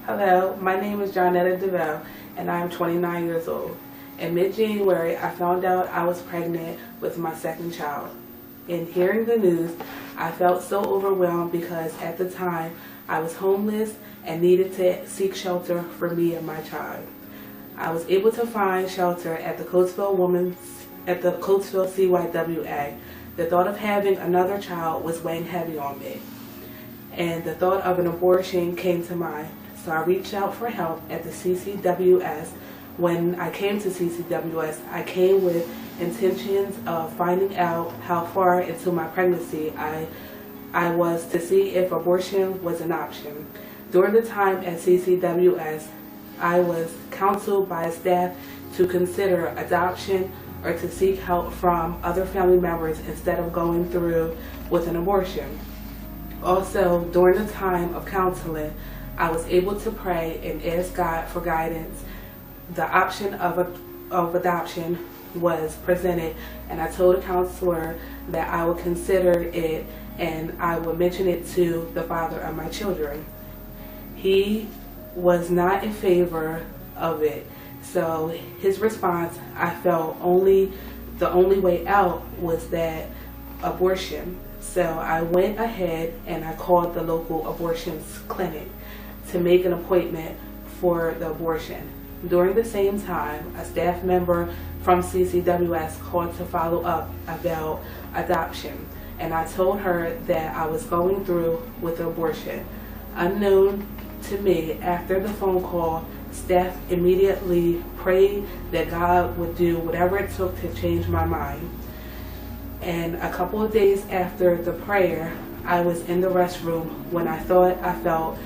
Hello, my name is Johnetta DeVille, and I am 29 years old. In mid-January, I found out I was pregnant with my second child. In hearing the news, I felt so overwhelmed because at the time, I was homeless and needed to seek shelter for me and my child. I was able to find shelter at the Coatesville CCWS. The thought of having another child was weighing heavy on me, and the thought of an abortion came to mind. So I reached out for help at the CCWS. When I came to CCWS, I came with intentions of finding out how far into my pregnancy I was to see if abortion was an option. During the time at CCWS, I was counseled by staff to consider adoption or to seek help from other family members instead of going through with an abortion. Also, during the time of counseling, I was able to pray and ask God for guidance. The option of adoption was presented, and I told a counselor that I would consider it and I would mention it to the father of my children. He was not in favor of it, so his response, I felt the only way out was that abortion. So I went ahead and I called the local abortions clinic to make an appointment for the abortion. During the same time, a staff member from CCWS called to follow up about adoption, and I told her that I was going through with the abortion. Unknown to me, after the phone call, staff immediately prayed that God would do whatever it took to change my mind. And a couple of days after the prayer, I was in the restroom when I thought I felt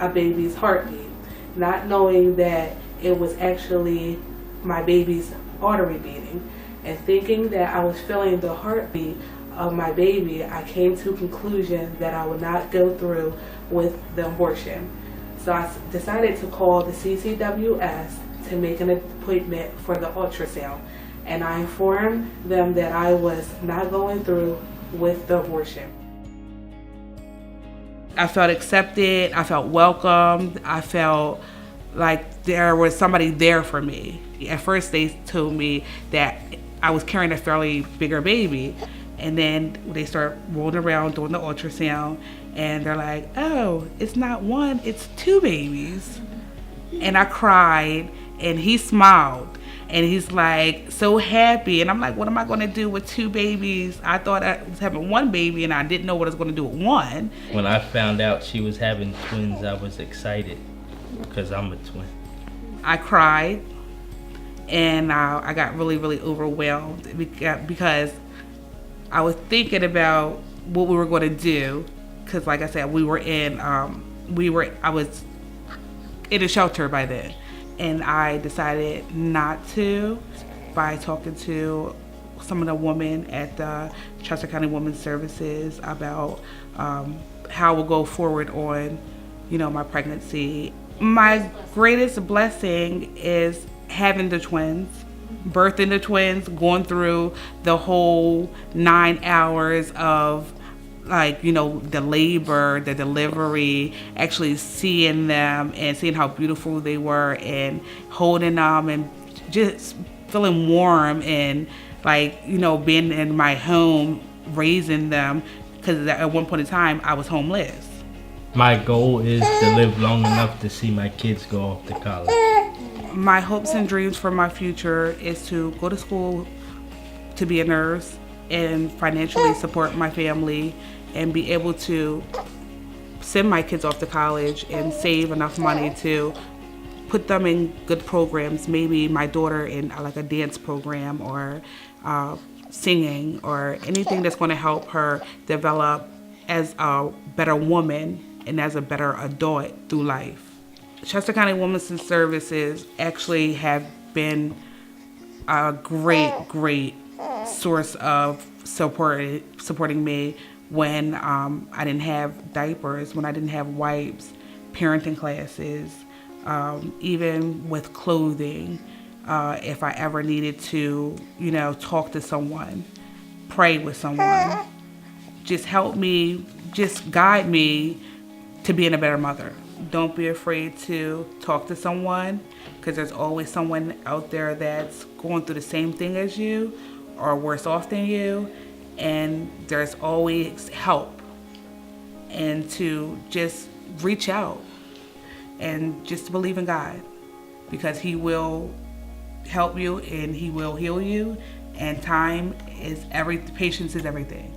a baby's heartbeat, not knowing that it was actually my baby's artery beating. And thinking that I was feeling the heartbeat of my baby, I came to a conclusion that I would not go through with the abortion. So I decided to call the CCWS to make an appointment for the ultrasound. And I informed them that I was not going through with the abortion. I felt accepted, I felt welcomed, I felt like there was somebody there for me. At first they told me that I was carrying a fairly bigger baby, and then they start rolling around doing the ultrasound, and they're like, oh, it's not one, it's two babies. And I cried, and he smiled. And he's like so happy, and I'm like, what am I going to do with two babies? I thought I was having one baby, and I didn't know what I was going to do with one. When I found out she was having twins, I was excited because I'm a twin. I cried, and I got really, really overwhelmed because I was thinking about what we were going to do. Because, like I said, I was in a shelter by then. And I decided not to by talking to some of the women at the Chester County Women's Services about how we'll go forward on, my pregnancy. My greatest blessing is having the twins, birthing the twins, going through the whole 9 hours of the labor, the delivery, actually seeing them and seeing how beautiful they were and holding them and just feeling warm and being in my home raising them, because at one point in time I was homeless. My goal is to live long enough to see my kids go off to college. My hopes and dreams for my future is to go to school to be a nurse and financially support my family and be able to send my kids off to college and save enough money to put them in good programs, maybe my daughter in a dance program or singing or anything that's going to help her develop as a better woman and as a better adult through life. Chester County Women's Services actually have been a great source of supporting me when I didn't have diapers, when I didn't have wipes, parenting classes, even with clothing, if I ever needed to, talk to someone, pray with someone, just help me, just guide me to being a better mother. Don't be afraid to talk to someone, because there's always someone out there that's going through the same thing as you or worse off than you, and there's always help. And to just reach out and just believe in God, because He will help you and He will heal you, and patience is everything.